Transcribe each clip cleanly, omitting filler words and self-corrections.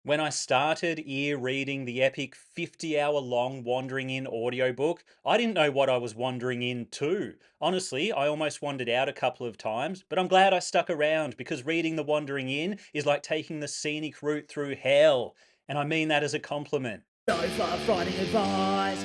When I started ear reading the epic 50-hour long Wandering In audiobook, I didn't know what I was wandering into. Honestly, I almost wandered out a couple of times, but I'm glad I stuck around because reading The Wandering In is like taking the scenic route through hell. And I mean that as a compliment. No fluff writing advice.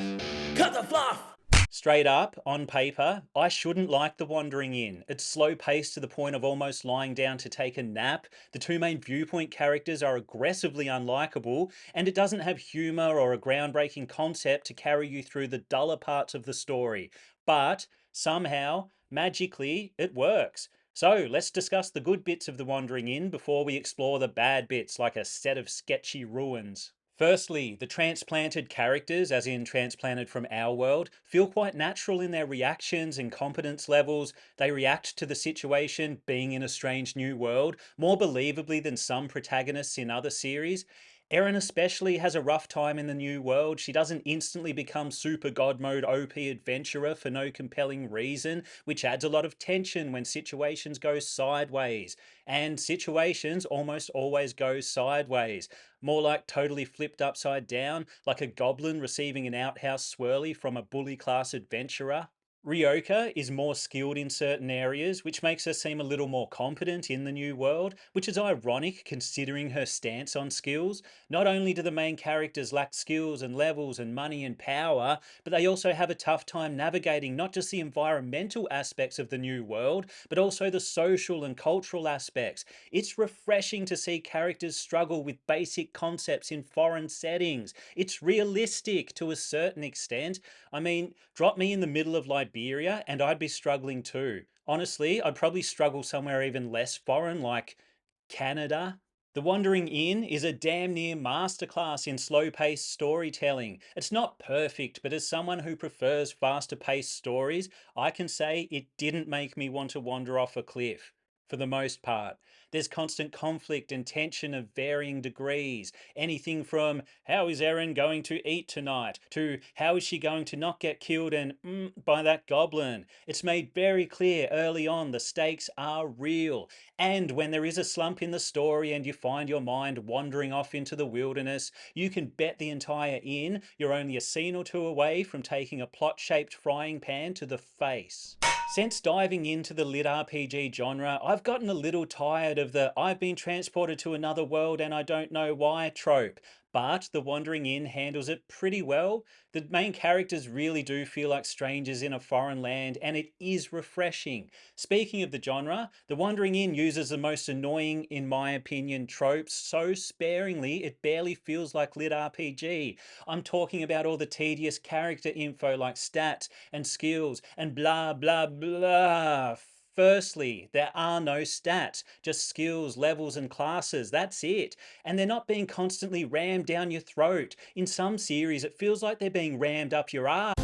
Cut the fluff! Straight up, on paper, I shouldn't like The Wandering Inn. It's slow paced to the point of almost lying down to take a nap. The two main viewpoint characters are aggressively unlikable, and it doesn't have humour or a groundbreaking concept to carry you through the duller parts of the story. But somehow, magically, it works. So let's discuss the good bits of The Wandering Inn before we explore the bad bits like a set of sketchy ruins. Firstly, the transplanted characters, as in transplanted from our world, feel quite natural in their reactions and competence levels. They react to the situation, being in a strange new world, more believably than some protagonists in other series. Erin especially has a rough time in the new world. She doesn't instantly become super god mode OP adventurer for no compelling reason, which adds a lot of tension when situations go sideways. And situations almost always go sideways. More like totally flipped upside down, like a goblin receiving an outhouse swirly from a bully class adventurer. Ryoka is more skilled in certain areas, which makes her seem a little more competent in the new world, which is ironic considering her stance on skills. Not only do the main characters lack skills and levels and money and power, but they also have a tough time navigating not just the environmental aspects of the new world, but also the social and cultural aspects. It's refreshing to see characters struggle with basic concepts in foreign settings. It's realistic to a certain extent. I mean, drop me in the middle of Liberia and I'd be struggling too. Honestly, I'd probably struggle somewhere even less foreign, like Canada. The Wandering Inn is a damn near masterclass in slow paced storytelling. It's not perfect, but as someone who prefers faster paced stories, I can say it didn't make me want to wander off a cliff. For the most part, there's constant conflict and tension of varying degrees. Anything from how is Erin going to eat tonight to how is she going to not get killed and by that goblin. It's made very clear early on the stakes are real. And when there is a slump in the story and you find your mind wandering off into the wilderness, you can bet the entire inn you're only a scene or two away from taking a plot shaped frying pan to the face. Since diving into the lit RPG genre, I've gotten a little tired of the I've been transported to another world and I don't know why trope. But The Wandering Inn handles it pretty well. The main characters really do feel like strangers in a foreign land, and it is refreshing. Speaking of the genre, The Wandering Inn uses the most annoying, in my opinion, tropes so sparingly it barely feels like lit RPG. I'm talking about all the tedious character info like stats and skills and blah blah blah. Firstly, there are no stats, just skills, levels, and classes. That's it. And they're not being constantly rammed down your throat. In some series, it feels like they're being rammed up your ass.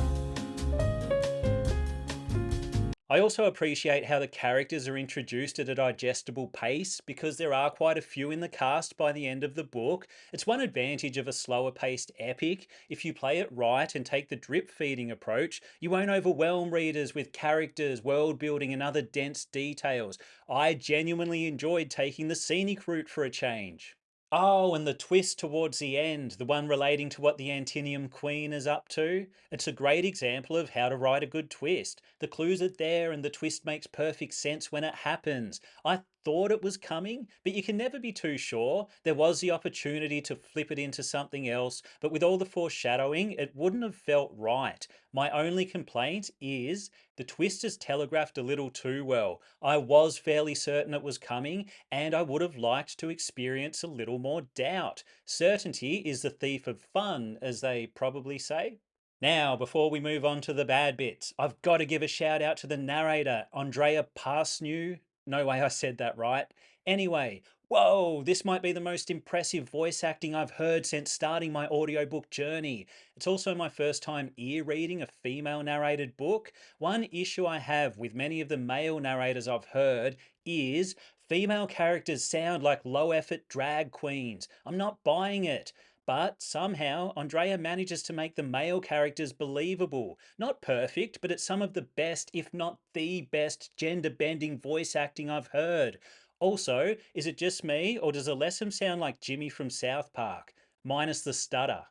I also appreciate how the characters are introduced at a digestible pace because there are quite a few in the cast by the end of the book. It's one advantage of a slower paced epic. If you play it right and take the drip feeding approach, you won't overwhelm readers with characters, world building, and other dense details. I genuinely enjoyed taking the scenic route for a change. Oh, and the twist towards the end, the one relating to what the Antinium Queen is up to. It's a great example of how to write a good twist. The clues are there and the twist makes perfect sense when it happens. I thought it was coming, but you can never be too sure. There was the opportunity to flip it into something else, but with all the foreshadowing, it wouldn't have felt right. My only complaint is the twist is telegraphed a little too well. I was fairly certain it was coming, and I would have liked to experience a little more doubt. Certainty is the thief of fun, as they probably say. Now, before we move on to the bad bits, I've got to give a shout out to the narrator, Andrea Parsnew. No way I said that right. Anyway, whoa, this might be the most impressive voice acting I've heard since starting my audiobook journey. It's also my first time ear reading a female narrated book. One issue I have with many of the male narrators I've heard is female characters sound like low effort drag queens. I'm not buying it. But somehow, Andrea manages to make the male characters believable. Not perfect, but it's some of the best, if not the best, gender bending voice acting I've heard. Also, is it just me, or does Alessum sound like Jimmy from South Park, minus the stutter?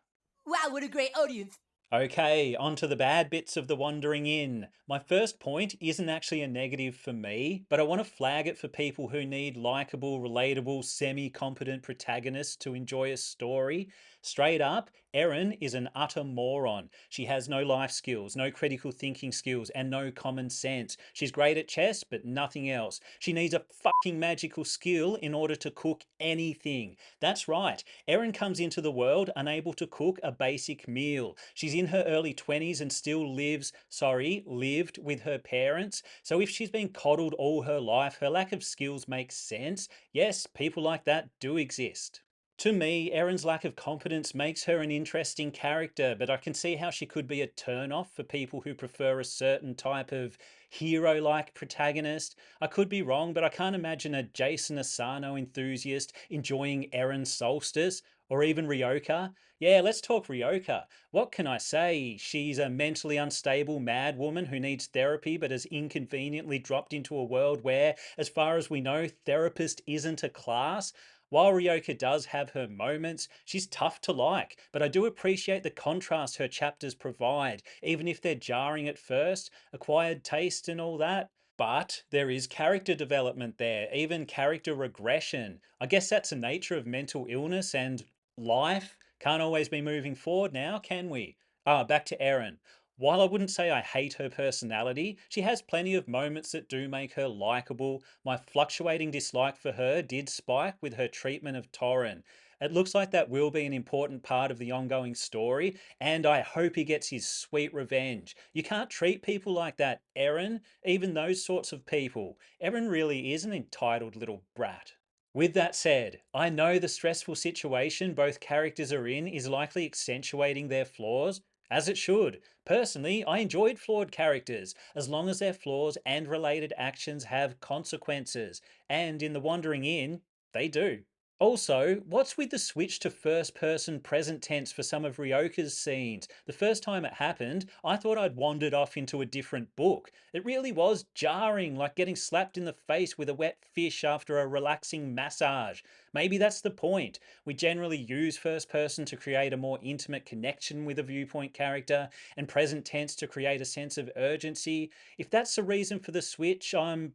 Wow, what a great audience. Okay, on to the bad bits of the Wandering Inn. My first point isn't actually a negative for me, but I want to flag it for people who need likable, relatable, semi competent protagonists to enjoy a story. Straight up, Erin is an utter moron. She has no life skills, no critical thinking skills, and no common sense. She's great at chess, but nothing else. She needs a fucking magical skill in order to cook anything. That's right. Erin comes into the world unable to cook a basic meal. She's in her early 20s and still lived with her parents. So if she's been coddled all her life, her lack of skills makes sense. Yes, people like that do exist. To me, Erin's lack of competence makes her an interesting character, but I can see how she could be a turn-off for people who prefer a certain type of hero-like protagonist. I could be wrong, but I can't imagine a Jason Asano enthusiast enjoying Erin Solstice, or even Ryoka. Yeah, let's talk Ryoka. What can I say? She's a mentally unstable mad woman who needs therapy but has inconveniently dropped into a world where, as far as we know, therapist isn't a class. While Ryoka does have her moments, she's tough to like, but I do appreciate the contrast her chapters provide, even if they're jarring at first, acquired taste and all that. But there is character development there, even character regression. I guess that's the nature of mental illness and life. Can't always be moving forward now, can we? Back to Erin. While I wouldn't say I hate her personality, she has plenty of moments that do make her likable. My fluctuating dislike for her did spike with her treatment of Torrin. It looks like that will be an important part of the ongoing story, and I hope he gets his sweet revenge. You can't treat people like that, Erin, even those sorts of people. Erin really is an entitled little brat. With that said, I know the stressful situation both characters are in is likely accentuating their flaws, as it should. Personally, I enjoyed flawed characters, as long as their flaws and related actions have consequences, and in The Wandering Inn, they do. Also, what's with the switch to first person present tense for some of Ryoka's scenes? The first time it happened, I thought I'd wandered off into a different book. It really was jarring, like getting slapped in the face with a wet fish after a relaxing massage. Maybe that's the point. We generally use first person to create a more intimate connection with a viewpoint character, and present tense to create a sense of urgency. If that's the reason for the switch, I'm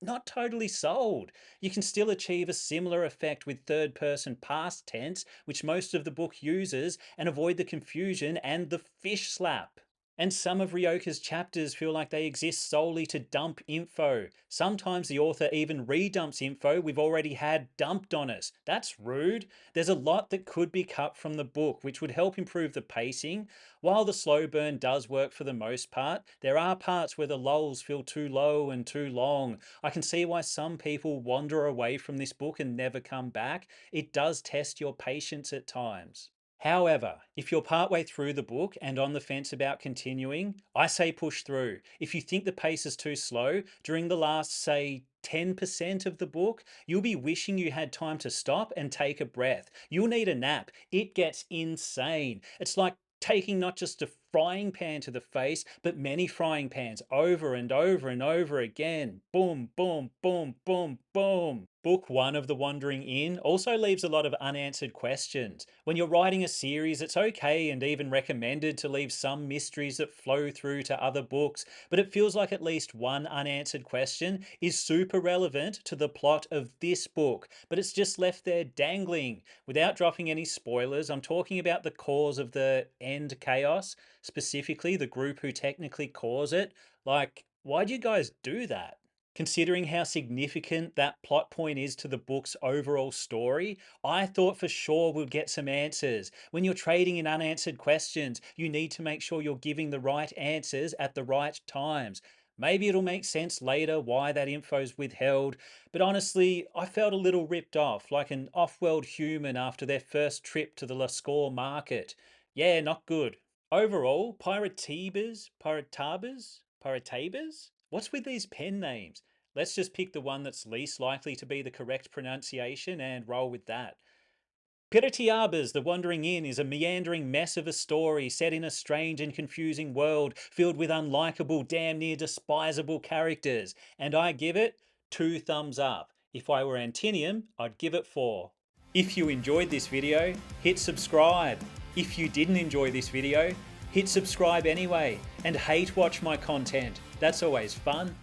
not totally sold. You can still achieve a similar effect with third person past tense, which most of the book uses, and avoid the confusion and the fish slap. And some of Ryoka's chapters feel like they exist solely to dump info. Sometimes the author even redumps info we've already had dumped on us. That's rude. There's a lot that could be cut from the book, which would help improve the pacing. While the slow burn does work for the most part, there are parts where the lulls feel too low and too long. I can see why some people wander away from this book and never come back. It does test your patience at times. However, if you're partway through the book and on the fence about continuing, I say push through. If you think the pace is too slow, during the last, say, 10% of the book, you'll be wishing you had time to stop and take a breath. You'll need a nap. It gets insane. It's like taking not just a frying pan to the face, but many frying pans over and over and over again. Boom, boom, boom, boom, boom. Book one of The Wandering Inn also leaves a lot of unanswered questions. When you're writing a series, it's okay and even recommended to leave some mysteries that flow through to other books, but it feels like at least one unanswered question is super relevant to the plot of this book, but it's just left there dangling. Without dropping any spoilers, I'm talking about the cause of the end chaos, specifically the group who technically cause it. Like, why'd you guys do that? Considering how significant that plot point is to the book's overall story, I thought for sure we'd get some answers. When you're trading in unanswered questions, you need to make sure you're giving the right answers at the right times. Maybe it'll make sense later why that info's withheld, but honestly, I felt a little ripped off, like an off world human after their first trip to the Lascaux market. Yeah, not good. Overall, Piratabas? What's with these pen names? Let's just pick the one that's least likely to be the correct pronunciation and roll with that. Pirateaba's The Wandering Inn is a meandering mess of a story set in a strange and confusing world filled with unlikable, damn near despisable characters, and I give it two thumbs up. If I were Antinium, I'd give it 4. If you enjoyed this video, hit subscribe. If you didn't enjoy this video, hit subscribe anyway and hate watch my content. That's always fun.